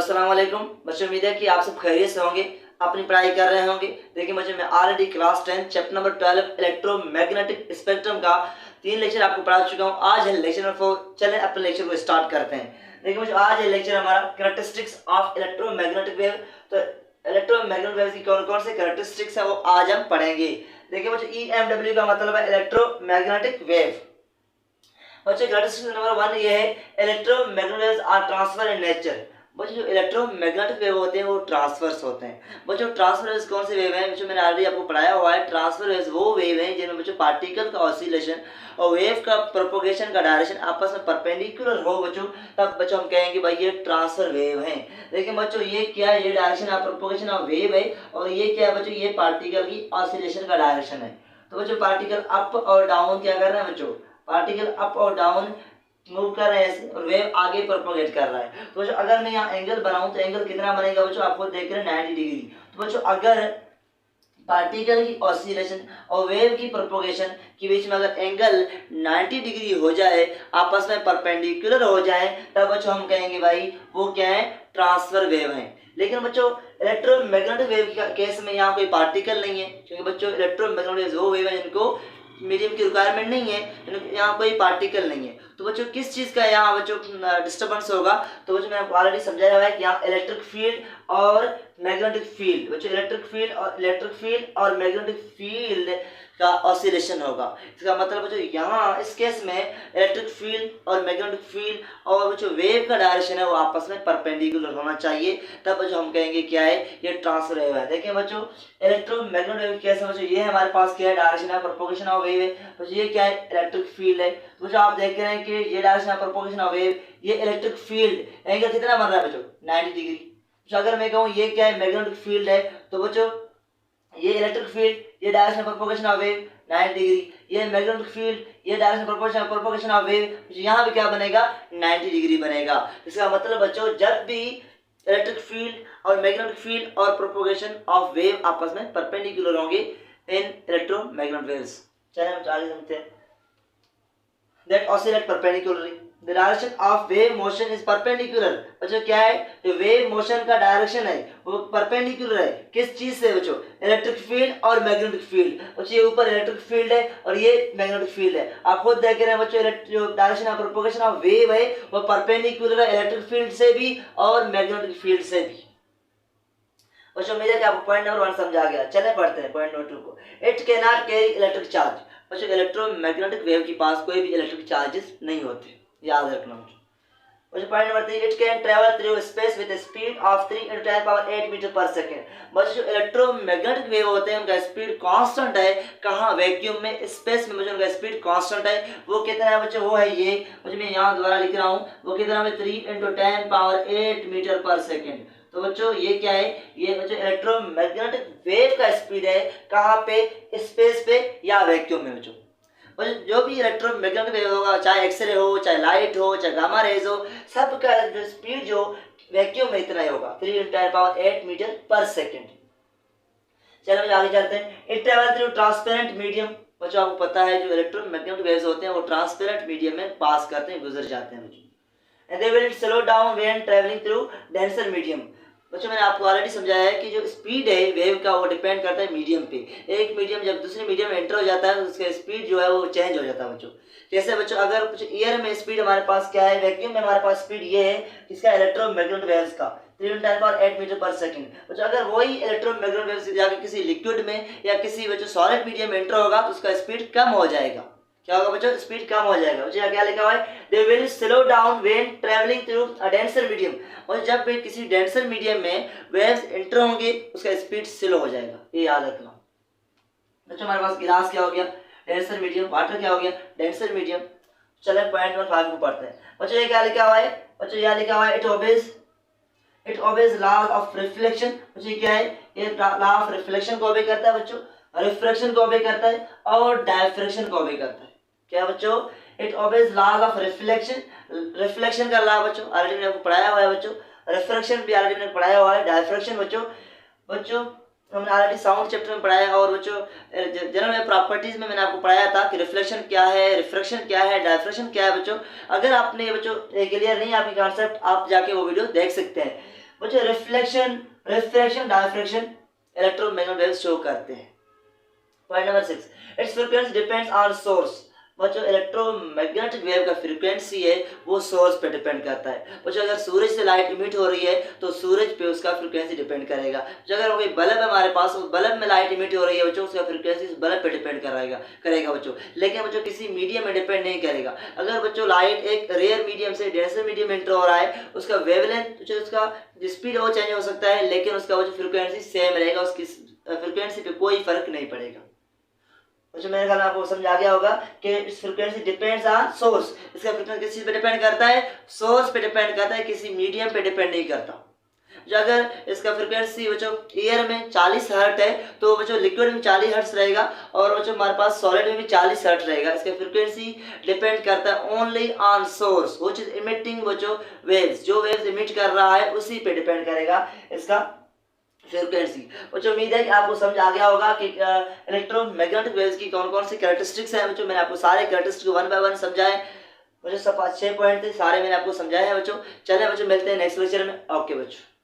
अस्सलाम वालेकुम बच्चों, उम्मीद है कि आप सब खैरियत से होंगे, अपनी पढ़ाई कर रहे होंगे। देखिए बच्चों, मैं already class 10 chapter number 12 electromagnetic spectrum का 3 लेक्चर आपको पढ़ा चुका हूँ। आज है लेक्चर नंबर 4। चलें अपने लेक्चर को स्टार्ट करते हैं। देखिए बच्चों, आज है लेक्चर हमारा कैरेक्टरिस्टिक्स ऑफ इलेक्ट्रोमैग्नेटिक वेव। तो इलेक्ट्रोमैग्नेटिक वेव की कौन कौन से कैरेक्टरिस्टिक्स है वो आज हम पढ़ेंगे। देखिए बच्चों, EMW का मतलब है इलेक्ट्रोमैग्नेटिक वेव। बच्चों कैरेक्टरिस्टिक्स नंबर 1 ये है, electromagnetic waves are transverse in nature. बच्चों जो इलेक्ट्रोमैग्नेटिक वेव होते हैं वो ट्रांसफर्स होते हैं। बच्चों ट्रांसफर वेव्स कौन से वेव हैं? बच्चों मैंने ऑलरेडी आपको पढ़ाया हुआ है। ट्रांसफर वेव्स वो वेव हैं जिनमें बच्चों पार्टिकल का ऑसिलेशन और वेव का प्रोपोगेशन का डायरेक्शन आपस में परपेंडिकुलर हो बच्चों, तब बच्चों हम कहेंगे भाई ये ट्रांसफर वेव है। लेकिन बच्चों ये क्या है? ये direction of propagation of wave है। और ये क्या है बच्चों? ये पार्टिकल की ऑसिलेशन का डायरेक्शन है। तो बच्चों पार्टिकल अप और डाउन क्या कर रहे हैं बच्चों? पार्टिकल अप और डाउन मूव कर रहे हैं ऐसे, और वेव आगे प्रोपोगेट कर रहा है। तो बच्चों अगर मैं यहाँ एंगल बनाऊं तो एंगल कितना बनेगा बच्चों? आपको देख रहे हैं 90 डिग्री। तो बच्चों अगर पार्टिकल की ऑसिलेशन और वेव की प्रोपोगेशन के बीच में अगर एंगल 90 डिग्री हो जाए, आपस में परपेंडिकुलर हो जाए, तब बच्चों हम कहेंगे भाई वो क्या है? ट्रांसफर वेव है। लेकिन बच्चों इलेक्ट्रोमैग्नेटिक वेव के केस में यहाँ कोई पार्टिकल नहीं है, क्योंकि बच्चों इलेक्ट्रोमैग्नेटिक वो वेव है जिनको मीडियम की रिक्वायरमेंट नहीं है, यहाँ कोई पार्टिकल नहीं है। तो बच्चों किस चीज़ का यहाँ बच्चों डिस्टर्बेंस होगा? तो बच्चों मैंने ऑलरेडी समझाया हुआ है कि यहाँ इलेक्ट्रिक फील्ड और मैग्नेटिक फील्ड, बच्चों इलेक्ट्रिक फील्ड और मैग्नेटिक फील्ड का ऑसिलेशन होगा। इसका मतलब बच्चों यहाँ इस केस में इलेक्ट्रिक फील्ड और मैग्नेटिक फील्ड और बच्चों वेव का डायरेक्शन है वो आपस में परपेंडिकुलर होना चाहिए, तब बच्चों हम कहेंगे क्या है? ये ट्रांसफर वेव है। देखिए बच्चों इलेक्ट्रोमैग्नेटिक वेव कैसे बच्चों, ये हमारे पास क्या है? Direction of propagation of wave है। बच्चों ये क्या है? इलेक्ट्रिक फील्ड है। तो बच्चों आप देख रहे हैं कि ये direction of propagation of wave, ये इलेक्ट्रिक फील्ड एंगल कितना बन रहा है बच्चों? 90 डिग्री। तो अगर मैं कहूँ ये क्या है? मैग्नेटिक फील्ड है, तो बच्चों ये इलेक्ट्रिक फील्ड, ये direction of propagation of wave 90 degree, ये मैग्नेटिक फील्ड, ये डायरेक्शन प्रोपोगेशन ऑफ वेव, यहाँ भी क्या बनेगा? 90 डिग्री बनेगा। इसका मतलब बच्चों जब भी इलेक्ट्रिक फील्ड और मैग्नेटिक फील्ड और प्रोपोगेशन ऑफ वेव आपस में परपेंडिकुलर होंगे इन इलेक्ट्रोमैग्नेटिक वेव्स। चलिए हम आगे समझते हैं। That oscillate perpendicularly. The direction of wave motion is perpendicular. बच्चों क्या है? जो वेव मोशन का डायरेक्शन है वो परपेंडिकुलर है। किस चीज से बच्चों? इलेक्ट्रिक फील्ड और मैग्नेटिक फील्ड। बच्चों ये ऊपर इलेक्ट्रिक फील्ड है और ये मैग्नेटिक फील्ड है। आप खुद देख रहे हैं बच्चों, जो direction of propagation of wave है वो परपेंडिकुलर है इलेक्ट्रिक फील्ड से भी और मैग्नेटिक फील्ड से भी। बच्चों उम्मीद है कि आपको पॉइंट नंबर 1 समझ आ गया। चले पढ़ते हैं पॉइंट नंबर 2 को। It can not carry electric charge. बच्चों इलेक्ट्रोमैग्नेटिक वेव के पास कोई भी इलेक्ट्रिक चार्जेस नहीं होते, याद रखना। बच्चों point number 3, it can travel through space with speed of 3 × 10⁸ metre per second. बच्चों जो इलेक्ट्रोमैग्नेटिक वेव होते हैं उनका स्पीड कांस्टेंट है। कहाँ? वैक्यूम में, स्पेस में बच्चों उनका स्पीड कांस्टेंट है। वो कितना है बच्चों? वो है ये, बच्चों मैं यहाँ दोबारा लिख रहा हूँ, वो कितना है? 3 × 10⁸ मीटर पर सेकंड। तो बच्चों ये क्या है? ये बच्चों इलेक्ट्रोमैग्नेटिक वेव का स्पीड है। कहाँ पे? स्पेस पे या वैक्यूम में। बच्चों जो भी इलेक्ट्रोमैग्नेटिक वेव होगा, चाहे एक्सरे हो, चाहे लाइट हो, चाहे गामा रेज हो, सबका जो स्पीड जो वैक्यूम में इतना ही होगा, 3 × 10⁸ मीटर पर सेकंड। चलो हम आगे चलते हैं। It travel through transparent medium. बच्चों आपको पता है जो इलेक्ट्रोमैग्नेटिक वेव्स होते हैं वो ट्रांसपेरेंट मीडियम में पास करते हैं, गुजर जाते हैं बच्चों। And they will slow down when traveling through denser medium. बच्चों मैंने आपको ऑलरेडी समझाया है कि जो स्पीड है वेव का वो डिपेंड करता है मीडियम पे। एक मीडियम जब दूसरे मीडियम में एंटर हो जाता है तो उसका स्पीड जो है वो चेंज हो जाता है बच्चों। जैसे बच्चों अगर कुछ एयर में स्पीड हमारे पास क्या है? वैक्यूम में हमारे पास स्पीड ये है इसका इलेक्ट्रोमैग्नेटिक वेव्स का 3 × 10⁸ मीटर पर सेकंड। बच्चों अगर वही इलेक्ट्रोमैग्नेटिक वेव्स जाकर किसी लिक्विड में या किसी बच्चों सॉलिड मीडियम में एंटर होगा तो उसका स्पीड कम हो जाएगा। क्या होगा बच्चों? स्पीड कम हो जाएगा। बच्चों क्या लिखा हुआ है? They will slow down when travelling through a denser medium. और जब भी किसी डेंसर मीडियम में वेव्स एंटर होंगे उसका स्पीड स्लो हो जाएगा, ये याद रखना। बच्चों हमारे पास गिलास क्या हो गया? Denser medium. वाटर क्या हो गया? Denser medium. चलो पॉइंट नंबर 5 को पढ़ते हैं। बच्चों ये क्या लिखा हुआ है? बच्चों यहाँ लिखा हुआ है it obeys law of reflection. बच्चों क्या है? ये लॉ ऑफ रिफ्लेक्शन को ओबे करता है बच्चों, रिफ्रैक्शन को ओबे करता है और डायफ्रैक्शन को ओबे करता है। क्या बच्चों? It obeys law of reflection. Reflection का लॉ बच्चों ऑलरेडी मैंने आपको पढ़ाया हुआ है बच्चों। रिफ्रैक्शन भी ऑलरेडी मैंने पढ़ाया हुआ है। डायफ्रैक्शन बच्चों हमने ऑलरेडी साउंड चैप्टर में पढ़ाया। और बच्चों जनरल प्रॉपर्टीज में मैंने आपको पढ़ाया था कि रिफ्लेक्शन क्या है, रिफ्रैक्शन क्या है, डायफ्रैक्शन क्या है। बच्चों अगर आपने बच्चों क्लियर नहीं आपकी कॉन्सेप्ट, आप जाके वो वीडियो देख सकते हैं। बच्चों refraction diffraction electromagnetic waves show करते हैं। Point number 6, it's frequency depends on source. बच्चों इलेक्ट्रोमैग्नेटिक वेव का फ्रीक्वेंसी है वो सोर्स पे डिपेंड करता है। बच्चों अगर सूरज से लाइट इमिट हो रही है तो सूरज पे उसका फ्रीक्वेंसी डिपेंड करेगा। जो अगर कोई बल्ब है हमारे पास, उस बल्ब में लाइट इमिट हो रही है बच्चों, उसका फ्रीक्वेंसी उस बल्ब पे डिपेंड करेगा बच्चों। लेकिन बच्चों किसी मीडियम में डिपेंड नहीं करेगा। अगर बच्चों लाइट एक रेयर मीडियम से डेंसर मीडियम में एंटर हो रहा है, उसका वेवलेंथ उसका स्पीड वो चेंज हो सकता है, लेकिन उसका वो फ्रीक्वेंसी सेम रहेगा, उसकी फ्रीक्वेंसी पे कोई फर्क नहीं पड़ेगा। तो मेरे ख्याल में आपको समझ आ गया होगा कि फ्रीक्वेंसी डिपेंड्स ऑन सोर्स। इसका फ्रीक्वेंसी किस चीज पे डिपेंड करता है? सोर्स पे डिपेंड करता है, किसी मीडियम पे डिपेंड नहीं करता। जो अगर इसका फ्रीक्वेंसी बच्चों एयर में 40 हर्ट है तो बच्चों लिक्विड में 40 हर्ट्स रहेगा, और बच्चों हमारे पास सॉलिड में भी 40 हर्ट रहेगा। इसका फ्रीक्वेंसी डिपेंड करता है only on source, which is emitting बच्चों वेव्स। जो वेव्स इमिट कर रहा है उसी पे डिपेंड करेगा इसका फ्रीक्वेंसी। बच्चों उम्मीद है कि आपको समझ आ गया होगा कि इलेक्ट्रोमैग्नेटिक वेव्स की कौन कौन सी कैरेक्टरिस्टिक्स हैं। बच्चों मैंने आपको सारे कैरेक्टरिस्टिक्स वन बाय वन समझाए। बच्चों सब 6 पॉइंट थे, सारे मैंने आपको समझाए हैं बच्चों। चलिए बच्चों मिलते हैं नेक्स्ट लेक्चर में। ओके बच्चों।